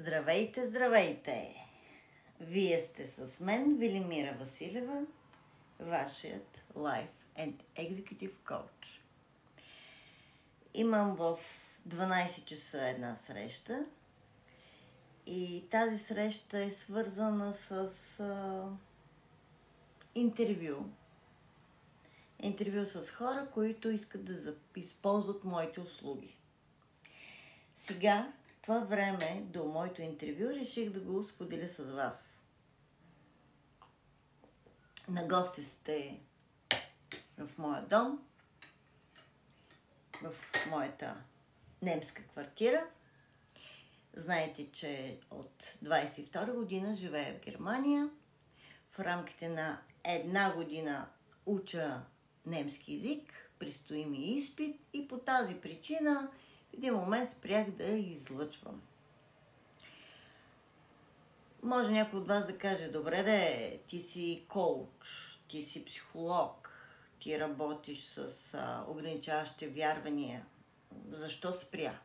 Здравейте, здравейте! Вие сте с мен, Велимира Василева, вашият Life and Executive Coach. Имам в 12 часа една среща и тази среща е свързана с интервю. Интервю с хора, които искат да използват моите услуги. Сега, това време до моето интервю, реших да го споделя с вас. На гости сте в моя дом, в моята немска квартира. Знаете, че от 22 година живея в Германия. В рамките на една година уча немски език, предстои ми изпит и по тази причина в един момент спрях да излъчвам. Може някой от вас да каже: добре ти си коуч, ти си психолог, ти работиш с ограничаващи вярвания. Защо спря?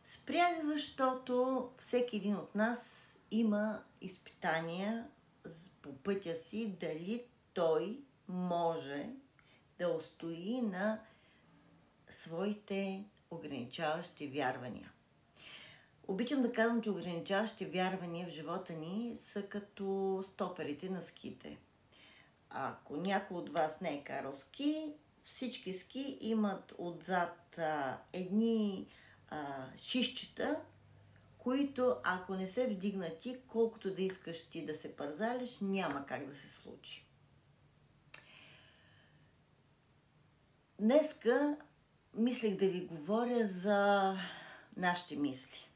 Спрях, защото всеки един от нас има изпитания по пътя си, дали той може да устои на своите ограничаващи вярвания. Обичам да казвам, че ограничаващи вярвания в живота ни са като стоперите на ските. Ако някой от вас не е карал ски, всички ски имат отзад едни шишчета, които ако не се вдигнати, колкото да искаш ти да се пързалиш, няма как да се случи. Днеска мислех да ви говоря за нашите мисли.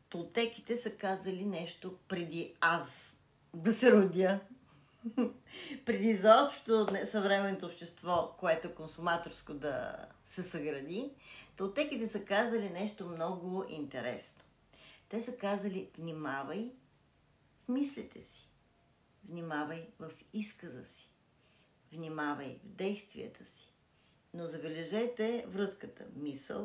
Толтеките са казали нещо преди аз да се родя. Преди изобщо съвременното общество, което консуматорско да се съгради, толтеките са казали нещо много интересно. Те са казали: внимавай в мислите си, внимавай в изказа си, внимавай в действията си. Но забележете връзката мисъл,